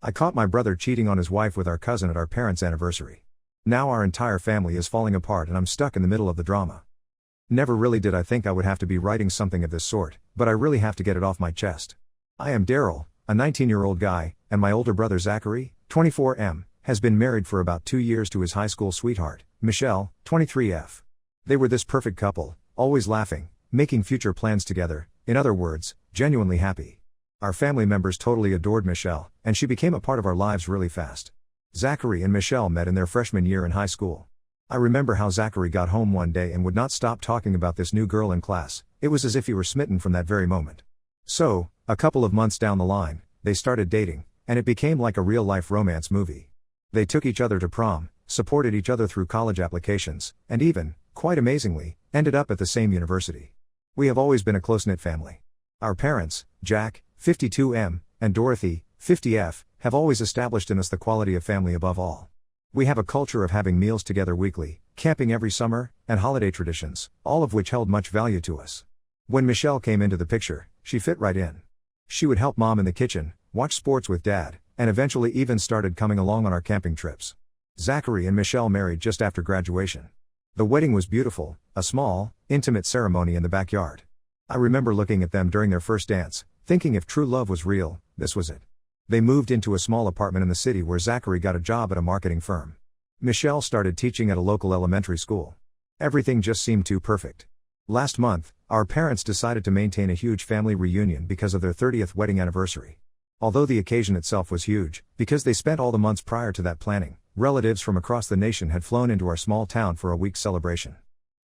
I caught my brother cheating on his wife with our cousin at our parents' anniversary. Now our entire family is falling apart and I'm stuck in the middle of the drama. Never really did I think I would have to be writing something of this sort, but I really have to get it off my chest. I am Daryl, a 19-year-old guy, and my older brother Zachary, 24M, has been married for about 2 years to his high school sweetheart, Michelle, 23F. They were this perfect couple, always laughing, making future plans together, in other words, genuinely happy. Our family members totally adored Michelle, and she became a part of our lives really fast. Zachary and Michelle met in their freshman year in high school. I remember how Zachary got home one day and would not stop talking about this new girl in class. It was as if he were smitten from that very moment. So, a couple of months down the line, they started dating, and it became like a real-life romance movie. They took each other to prom, supported each other through college applications, and even, quite amazingly, ended up at the same university. We have always been a close-knit family. Our parents, Jack, 52M, and Dorothy, 50F, have always established in us the quality of family above all. We have a culture of having meals together weekly, camping every summer, and holiday traditions, all of which held much value to us. When Michelle came into the picture, she fit right in. She would help mom in the kitchen, watch sports with dad, and eventually even started coming along on our camping trips. Zachary and Michelle married just after graduation. The wedding was beautiful, a small, intimate ceremony in the backyard. I remember looking at them during their first dance, thinking if true love was real, this was it. They moved into a small apartment in the city where Zachary got a job at a marketing firm. Michelle started teaching at a local elementary school. Everything just seemed too perfect. Last month, our parents decided to maintain a huge family reunion because of their 30th wedding anniversary. Although the occasion itself was huge, because they spent all the months prior to that planning, relatives from across the nation had flown into our small town for a week's celebration.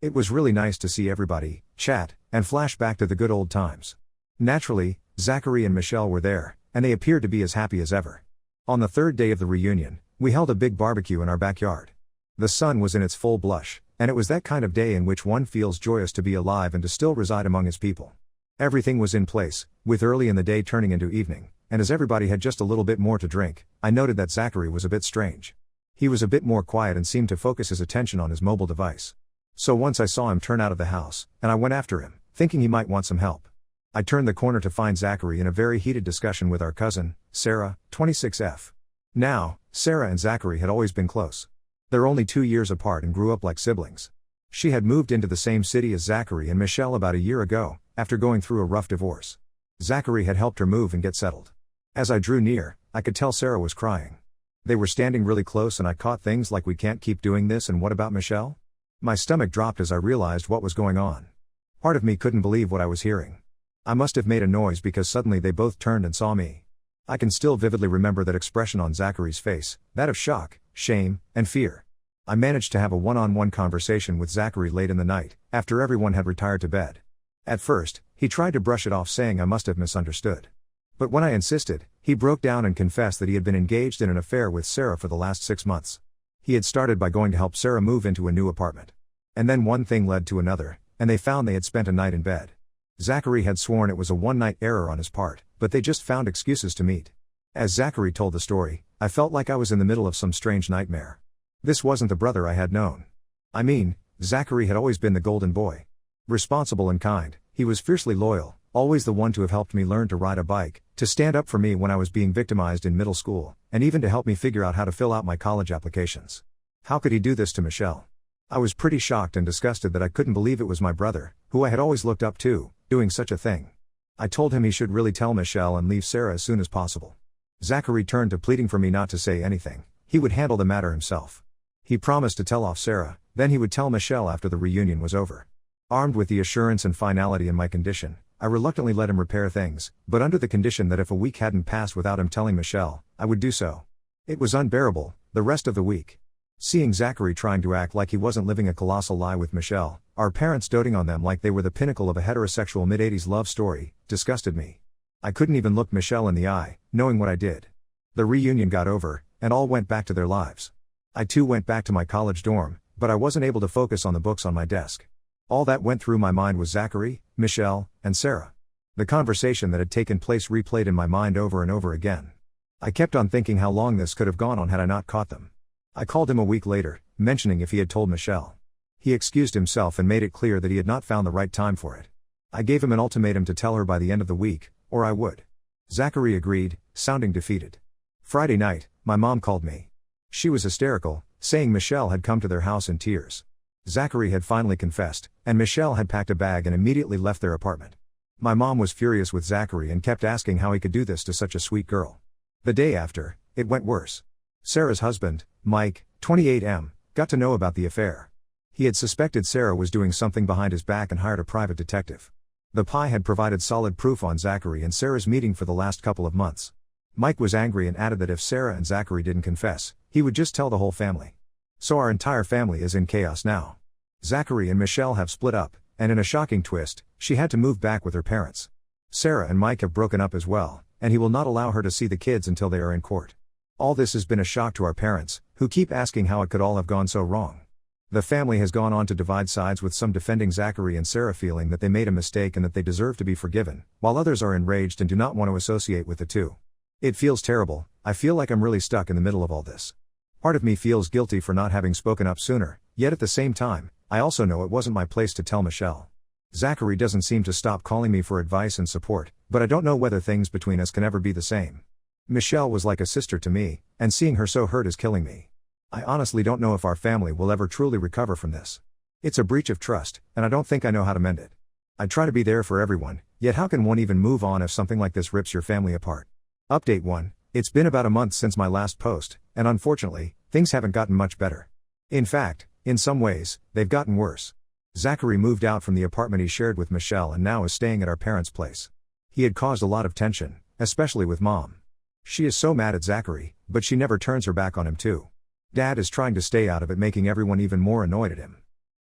It was really nice to see everybody, chat, and flash back to the good old times. Naturally, Zachary and Michelle were there, and they appeared to be as happy as ever. On the third day of the reunion, we held a big barbecue in our backyard. The sun was in its full blush, and it was that kind of day in which one feels joyous to be alive and to still reside among his people. Everything was in place, with early in the day turning into evening, and as everybody had just a little bit more to drink, I noted that Zachary was a bit strange. He was a bit more quiet and seemed to focus his attention on his mobile device. So once I saw him turn out of the house, and I went after him, thinking he might want some help. I turned the corner to find Zachary in a very heated discussion with our cousin, Sarah, 26F. Now, Sarah and Zachary had always been close. They're only 2 years apart and grew up like siblings. She had moved into the same city as Zachary and Michelle about a year ago, after going through a rough divorce. Zachary had helped her move and get settled. As I drew near, I could tell Sarah was crying. They were standing really close and I caught things like "we can't keep doing this and what about Michelle?" My stomach dropped as I realized what was going on. Part of me couldn't believe what I was hearing. I must have made a noise because suddenly they both turned and saw me. I can still vividly remember that expression on Zachary's face, that of shock, shame, and fear. I managed to have a one-on-one conversation with Zachary late in the night, after everyone had retired to bed. At first, he tried to brush it off saying I must have misunderstood. But when I insisted, he broke down and confessed that he had been engaged in an affair with Sarah for the last 6 months. He had started by going to help Sarah move into a new apartment. And then one thing led to another, and they found they had spent a night in bed. Zachary had sworn it was a one-night error on his part, but they just found excuses to meet. As Zachary told the story, I felt like I was in the middle of some strange nightmare. This wasn't the brother I had known. I mean, Zachary had always been the golden boy. Responsible and kind, he was fiercely loyal, always the one to have helped me learn to ride a bike, to stand up for me when I was being victimized in middle school, and even to help me figure out how to fill out my college applications. How could he do this to Michelle? I was pretty shocked and disgusted that I couldn't believe it was my brother, who I had always looked up to, doing such a thing. I told him he should really tell Michelle and leave Sarah as soon as possible. Zachary turned to pleading for me not to say anything. He would handle the matter himself. He promised to tell off Sarah, then he would tell Michelle after the reunion was over. Armed with the assurance and finality in my condition, I reluctantly let him repair things, but under the condition that if a week hadn't passed without him telling Michelle, I would do so. It was unbearable, the rest of the week. Seeing Zachary trying to act like he wasn't living a colossal lie with Michelle, our parents doting on them like they were the pinnacle of a heterosexual mid-80s love story, disgusted me. I couldn't even look Michelle in the eye, knowing what I did. The reunion got over, and all went back to their lives. I too went back to my college dorm, but I wasn't able to focus on the books on my desk. All that went through my mind was Zachary, Michelle, and Sarah. The conversation that had taken place replayed in my mind over and over again. I kept on thinking how long this could have gone on had I not caught them. I called him a week later, mentioning if he had told Michelle. He excused himself and made it clear that he had not found the right time for it. I gave him an ultimatum to tell her by the end of the week, or I would. Zachary agreed, sounding defeated. Friday night, my mom called me. She was hysterical, saying Michelle had come to their house in tears. Zachary had finally confessed, and Michelle had packed a bag and immediately left their apartment. My mom was furious with Zachary and kept asking how he could do this to such a sweet girl. The day after, it went worse. Sarah's husband, Mike, 28M, got to know about the affair. He had suspected Sarah was doing something behind his back and hired a private detective. The PI had provided solid proof on Zachary and Sarah's meeting for the last couple of months. Mike was angry and added that if Sarah and Zachary didn't confess, he would just tell the whole family. So our entire family is in chaos now. Zachary and Michelle have split up, and in a shocking twist, she had to move back with her parents. Sarah and Mike have broken up as well, and he will not allow her to see the kids until they are in court. All this has been a shock to our parents, who keep asking how it could all have gone so wrong. The family has gone on to divide sides, with some defending Zachary and Sarah, feeling that they made a mistake and that they deserve to be forgiven, while others are enraged and do not want to associate with the two. It feels terrible. I feel like I'm really stuck in the middle of all this. Part of me feels guilty for not having spoken up sooner, yet at the same time, I also know it wasn't my place to tell Michelle. Zachary doesn't seem to stop calling me for advice and support, but I don't know whether things between us can ever be the same. Michelle was like a sister to me, and seeing her so hurt is killing me. I honestly don't know if our family will ever truly recover from this. It's a breach of trust, and I don't think I know how to mend it. I try to be there for everyone, yet how can one even move on if something like this rips your family apart? Update 1. It's been about a month since my last post, and unfortunately, things haven't gotten much better. In fact, in some ways, they've gotten worse. Zachary moved out from the apartment he shared with Michelle and now is staying at our parents' place. He had caused a lot of tension, especially with Mom. She is so mad at Zachary, but she never turns her back on him too. Dad is trying to stay out of it, making everyone even more annoyed at him.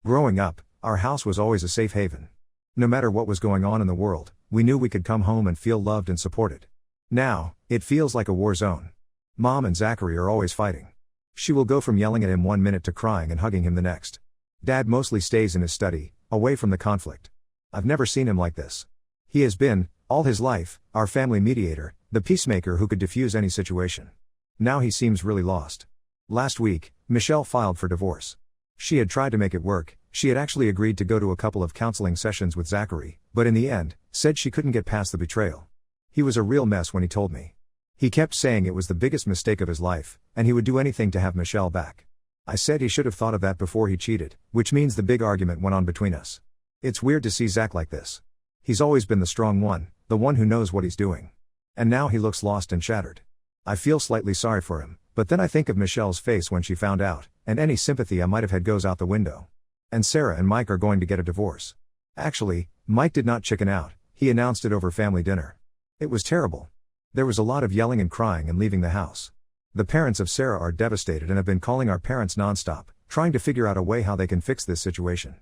Growing up, our house was always a safe haven. No matter what was going on in the world, we knew we could come home and feel loved and supported. Now, it feels like a war zone. Mom and Zachary are always fighting. She will go from yelling at him one minute to crying and hugging him the next. Dad mostly stays in his study, away from the conflict. I've never seen him like this. He has been, all his life, our family mediator, the peacemaker who could diffuse any situation. Now he seems really lost. Last week, Michelle filed for divorce. She had tried to make it work. She had actually agreed to go to a couple of counseling sessions with Zachary, but in the end, said she couldn't get past the betrayal. He was a real mess when he told me. He kept saying it was the biggest mistake of his life, and he would do anything to have Michelle back. I said he should have thought of that before he cheated, which means the big argument went on between us. It's weird to see Zach like this. He's always been the strong one, the one who knows what he's doing. And now he looks lost and shattered. I feel slightly sorry for him, but then I think of Michelle's face when she found out, and any sympathy I might have had goes out the window. And Sarah and Mike are going to get a divorce. Actually, Mike did not chicken out. He announced it over family dinner. It was terrible. There was a lot of yelling and crying and leaving the house. The parents of Sarah are devastated and have been calling our parents nonstop, trying to figure out a way how they can fix this situation.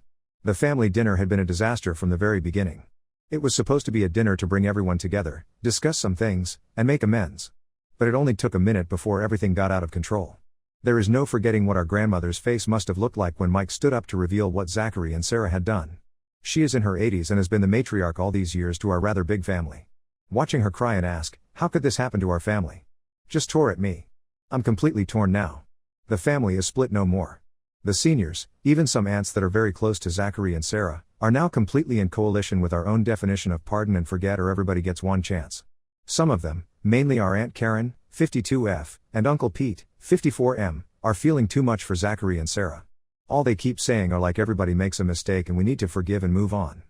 The family dinner had been a disaster from the very beginning. It was supposed to be a dinner to bring everyone together, discuss some things, and make amends. But it only took a minute before everything got out of control. There is no forgetting what our grandmother's face must have looked like when Mike stood up to reveal what Zachary and Sarah had done. She is in her 80s and has been the matriarch all these years to our rather big family. Watching her cry and ask, "How could this happen to our family?" just tore at me. I'm completely torn now. The family is split no more. The seniors, even some aunts that are very close to Zachary and Sarah, are now completely in coalition with our own definition of pardon and forget, or everybody gets one chance. Some of them, mainly our Aunt Karen, 52F, and Uncle Pete, 54M, are feeling too much for Zachary and Sarah. All they keep saying are like everybody makes a mistake and we need to forgive and move on.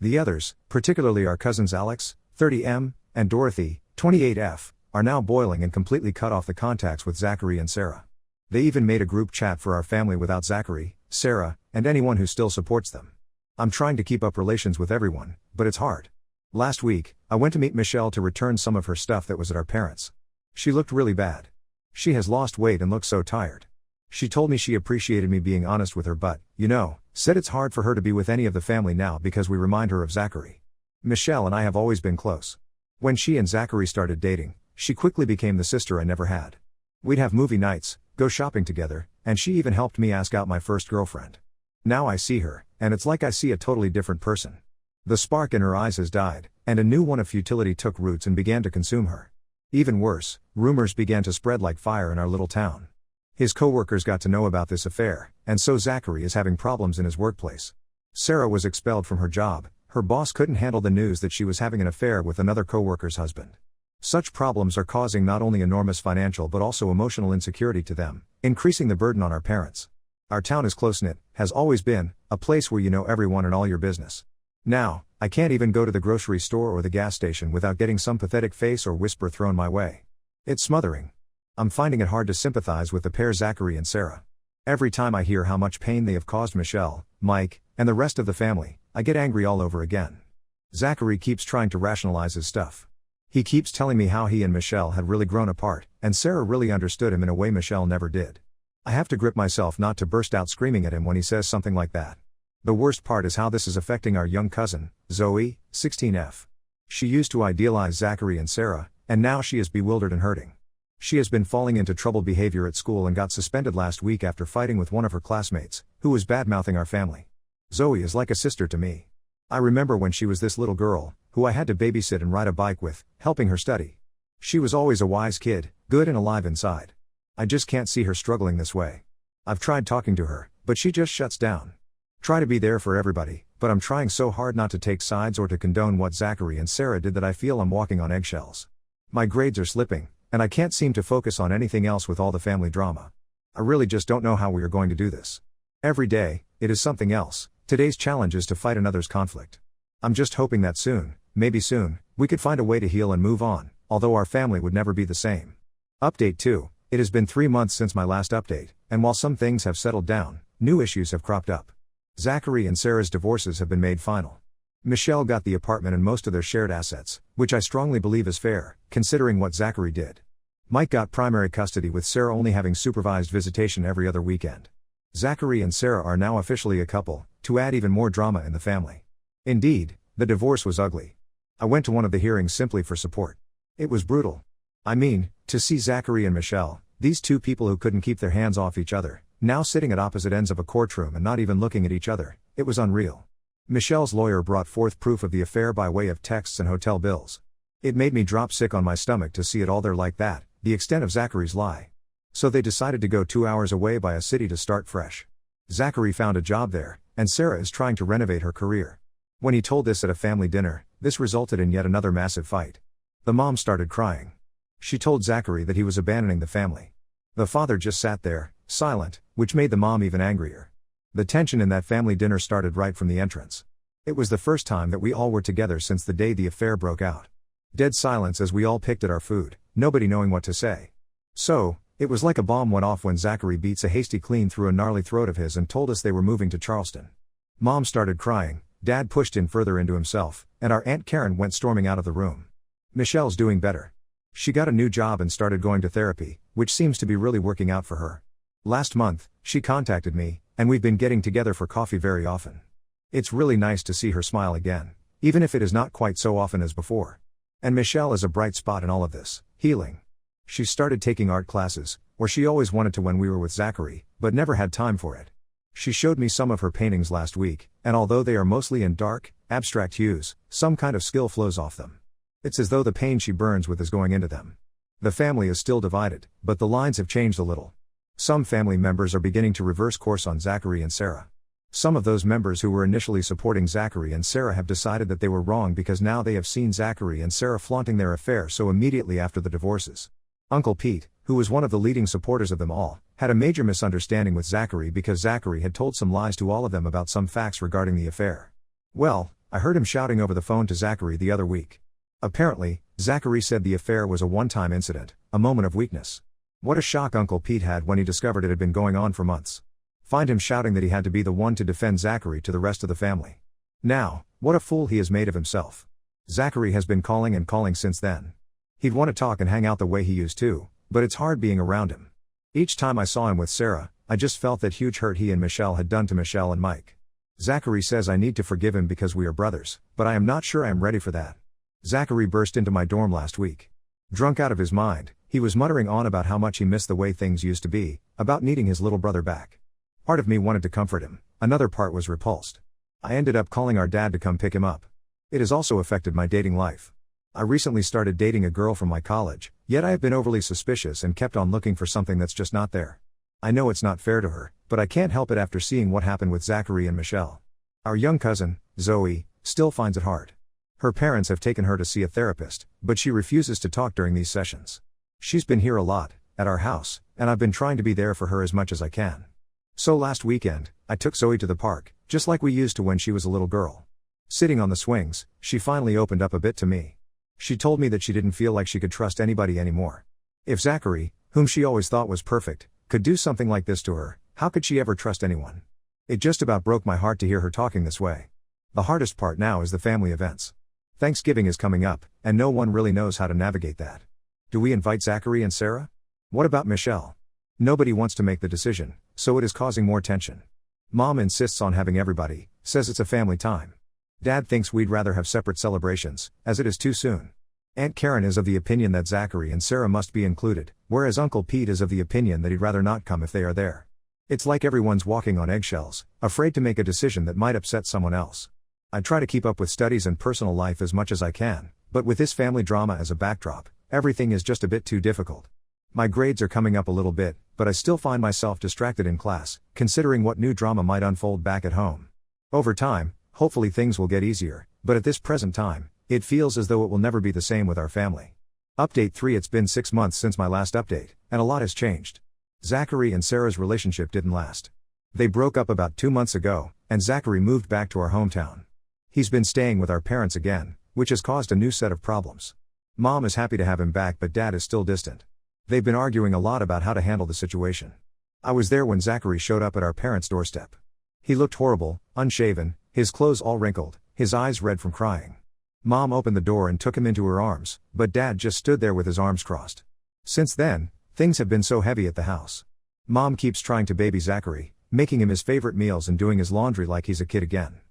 The others, particularly our cousins Alex, 30M, and Dorothy, 28F, are now boiling and completely cut off the contacts with Zachary and Sarah. They even made a group chat for our family without Zachary, Sarah, and anyone who still supports them. I'm trying to keep up relations with everyone, but it's hard. Last week, I went to meet Michelle to return some of her stuff that was at our parents'. She looked really bad. She has lost weight and looks so tired. She told me she appreciated me being honest with her, but, said it's hard for her to be with any of the family now because we remind her of Zachary. Michelle and I have always been close. When she and Zachary started dating, she quickly became the sister I never had. We'd have movie nights, go shopping together, and she even helped me ask out my first girlfriend. Now I see her, and it's like I see a totally different person. The spark in her eyes has died, and a new one of futility took roots and began to consume her. Even worse, rumors began to spread like fire in our little town. His co-workers got to know about this affair, and so Zachary is having problems in his workplace. Sarah was expelled from her job. Her boss couldn't handle the news that she was having an affair with another co-worker's husband. Such problems are causing not only enormous financial but also emotional insecurity to them, increasing the burden on our parents. Our town is close-knit, has always been, a place where you know everyone and all your business. Now, I can't even go to the grocery store or the gas station without getting some pathetic face or whisper thrown my way. It's smothering. I'm finding it hard to sympathize with the pair Zachary and Sarah. Every time I hear how much pain they have caused Michelle, Mike, and the rest of the family, I get angry all over again. Zachary keeps trying to rationalize his stuff. He keeps telling me how he and Michelle had really grown apart, and Sarah really understood him in a way Michelle never did. I have to grip myself not to burst out screaming at him when he says something like that. The worst part is how this is affecting our young cousin, Zoe, 16F. She used to idealize Zachary and Sarah, and now she is bewildered and hurting. She has been falling into troubled behavior at school and got suspended last week after fighting with one of her classmates, who was bad-mouthing our family. Zoe is like a sister to me. I remember when she was this little girl, who I had to babysit and ride a bike with, helping her study. She was always a wise kid, good and alive inside. I just can't see her struggling this way. I've tried talking to her, but she just shuts down. Try to be there for everybody, but I'm trying so hard not to take sides or to condone what Zachary and Sarah did that I feel I'm walking on eggshells. My grades are slipping, and I can't seem to focus on anything else with all the family drama. I really just don't know how we are going to do this. Every day, it is something else. Today's challenge is to fight another's conflict. I'm just hoping that soon, maybe soon, we could find a way to heal and move on, although our family would never be the same. Update 2. It has been 3 months since my last update, and while some things have settled down, new issues have cropped up. Zachary and Sarah's divorces have been made final. Michelle got the apartment and most of their shared assets, which I strongly believe is fair, considering what Zachary did. Mike got primary custody with Sarah only having supervised visitation every other weekend. Zachary and Sarah are now officially a couple, to add even more drama in the family. Indeed, the divorce was ugly. I went to one of the hearings simply for support. It was brutal. I mean, to see Zachary and Michelle, these two people who couldn't keep their hands off each other, now sitting at opposite ends of a courtroom and not even looking at each other, it was unreal. Michelle's lawyer brought forth proof of the affair by way of texts and hotel bills. It made me drop sick on my stomach to see it all there like that, the extent of Zachary's lie. So they decided to go 2 hours away by a city to start fresh. Zachary found a job there, and Sarah is trying to renovate her career. When he told this at a family dinner, this resulted in yet another massive fight. The mom started crying. She told Zachary that he was abandoning the family. The father just sat there, silent, which made the mom even angrier. The tension in that family dinner started right from the entrance. It was the first time that we all were together since the day the affair broke out. Dead silence as we all picked at our food, nobody knowing what to say. So, it was like a bomb went off when Zachary beats a hasty clean through a gnarly throat of his and told us they were moving to Charleston. Mom started crying, Dad pushed in further into himself, and our Aunt Karen went storming out of the room. Michelle's doing better. She got a new job and started going to therapy, which seems to be really working out for her. Last month, she contacted me, and we've been getting together for coffee very often. It's really nice to see her smile again, even if it is not quite so often as before. And Michelle is a bright spot in all of this, healing. She started taking art classes, or she always wanted to when we were with Zachary, but never had time for it. She showed me some of her paintings last week, and although they are mostly in dark, abstract hues, some kind of skill flows off them. It's as though the pain she burns with is going into them. The family is still divided, but the lines have changed a little. Some family members are beginning to reverse course on Zachary and Sarah. Some of those members who were initially supporting Zachary and Sarah have decided that they were wrong because now they have seen Zachary and Sarah flaunting their affair so immediately after the divorces. Uncle Pete, who was one of the leading supporters of them all, had a major misunderstanding with Zachary because Zachary had told some lies to all of them about some facts regarding the affair. Well, I heard him shouting over the phone to Zachary the other week. Apparently, Zachary said the affair was a one-time incident, a moment of weakness. What a shock Uncle Pete had when he discovered it had been going on for months. Find him shouting that he had to be the one to defend Zachary to the rest of the family. Now, what a fool he has made of himself. Zachary has been calling and calling since then. He'd want to talk and hang out the way he used to, but it's hard being around him. Each time I saw him with Sarah, I just felt that huge hurt he and Michelle had done to Michelle and Mike. Zachary says I need to forgive him because we are brothers, but I am not sure I am ready for that. Zachary burst into my dorm last week. Drunk out of his mind, he was muttering on about how much he missed the way things used to be, about needing his little brother back. Part of me wanted to comfort him, another part was repulsed. I ended up calling our dad to come pick him up. It has also affected my dating life. I recently started dating a girl from my college, yet I have been overly suspicious and kept on looking for something that's just not there. I know it's not fair to her, but I can't help it after seeing what happened with Zachary and Michelle. Our young cousin, Zoe, still finds it hard. Her parents have taken her to see a therapist, but she refuses to talk during these sessions. She's been here a lot, at our house, and I've been trying to be there for her as much as I can. So last weekend, I took Zoe to the park, just like we used to when she was a little girl. Sitting on the swings, she finally opened up a bit to me. She told me that she didn't feel like she could trust anybody anymore. If Zachary, whom she always thought was perfect, could do something like this to her, how could she ever trust anyone? It just about broke my heart to hear her talking this way. The hardest part now is the family events. Thanksgiving is coming up, and no one really knows how to navigate that. Do we invite Zachary and Sarah? What about Michelle? Nobody wants to make the decision, so it is causing more tension. Mom insists on having everybody, says it's a family time. Dad thinks we'd rather have separate celebrations, as it is too soon. Aunt Karen is of the opinion that Zachary and Sarah must be included, whereas Uncle Pete is of the opinion that he'd rather not come if they are there. It's like everyone's walking on eggshells, afraid to make a decision that might upset someone else. I try to keep up with studies and personal life as much as I can, but with this family drama as a backdrop, everything is just a bit too difficult. My grades are coming up a little bit, but I still find myself distracted in class, considering what new drama might unfold back at home. Over time, hopefully things will get easier, but at this present time, it feels as though it will never be the same with our family. Update 3. It's been 6 months since my last update, and a lot has changed. Zachary and Sarah's relationship didn't last. They broke up about 2 months ago, and Zachary moved back to our hometown. He's been staying with our parents again, which has caused a new set of problems. Mom is happy to have him back, but Dad is still distant. They've been arguing a lot about how to handle the situation. I was there when Zachary showed up at our parents' doorstep. He looked horrible, unshaven, his clothes all wrinkled, his eyes red from crying. Mom opened the door and took him into her arms, but Dad just stood there with his arms crossed. Since then, things have been so heavy at the house. Mom keeps trying to baby Zachary, making him his favorite meals and doing his laundry like he's a kid again.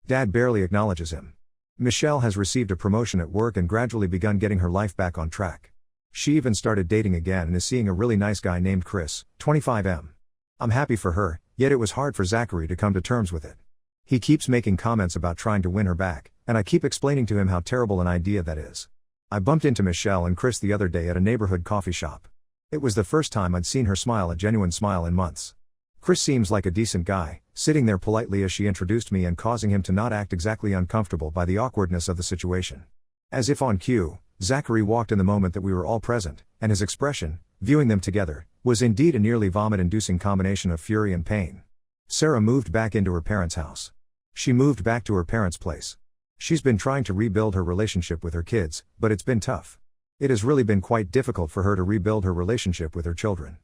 Dad barely acknowledges him. Michelle has received a promotion at work and gradually begun getting her life back on track. She even started dating again and is seeing a really nice guy named Chris, 25M. I'm happy for her, yet it was hard for Zachary to come to terms with it. He keeps making comments about trying to win her back, and I keep explaining to him how terrible an idea that is. I bumped into Michelle and Chris the other day at a neighborhood coffee shop. It was the first time I'd seen her smile a genuine smile in months. Chris seems like a decent guy, sitting there politely as she introduced me and causing him to not act exactly uncomfortable by the awkwardness of the situation. As if on cue, Zachary walked in the moment that we were all present, and his expression, viewing them together, was indeed a nearly vomit-inducing combination of fury and pain. Sarah moved back into her parents' house. She moved back to her parents' place. She's been trying to rebuild her relationship with her kids, but it's been tough. It has really been quite difficult for her to rebuild her relationship with her children.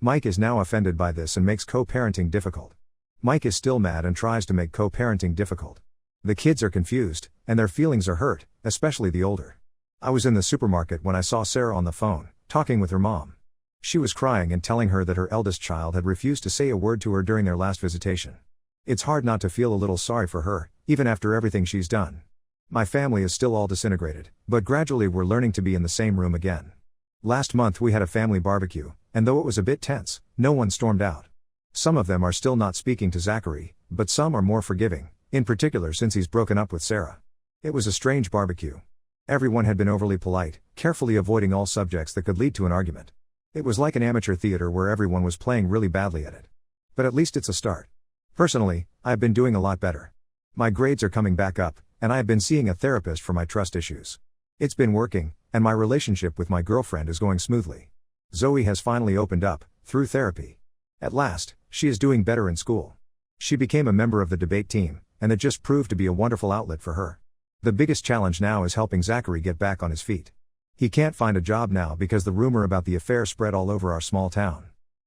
Mike is now offended by this and makes co-parenting difficult. Mike is still mad and tries to make co-parenting difficult. The kids are confused, and their feelings are hurt, especially the older. I was in the supermarket when I saw Sarah on the phone, talking with her mom. She was crying and telling her that her eldest child had refused to say a word to her during their last visitation. It's hard not to feel a little sorry for her, even after everything she's done. My family is still all disintegrated, but gradually we're learning to be in the same room again. Last month we had a family barbecue, and though it was a bit tense, no one stormed out. Some of them are still not speaking to Zachary, but some are more forgiving, in particular since he's broken up with Sarah. It was a strange barbecue. Everyone had been overly polite, carefully avoiding all subjects that could lead to an argument. It was like an amateur theater where everyone was playing really badly at it. But at least it's a start. Personally, I've been doing a lot better. My grades are coming back up, and I have been seeing a therapist for my trust issues. It's been working, and my relationship with my girlfriend is going smoothly. Zoe has finally opened up, through therapy. At last, she is doing better in school. She became a member of the debate team, and it just proved to be a wonderful outlet for her. The biggest challenge now is helping Zachary get back on his feet. He can't find a job now because the rumor about the affair spread all over our small town.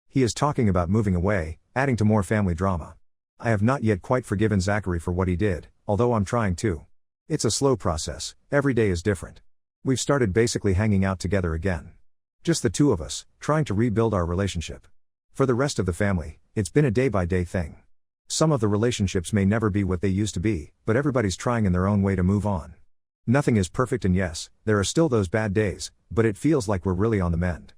He is talking about moving away, adding to more family drama. I have not yet quite forgiven Zachary for what he did, although I'm trying to. It's a slow process, every day is different. We've started basically hanging out together again. Just the two of us, trying to rebuild our relationship. For the rest of the family, it's been a day-by-day thing. Some of the relationships may never be what they used to be, but everybody's trying in their own way to move on. Nothing is perfect, and yes, there are still those bad days, but it feels like we're really on the mend.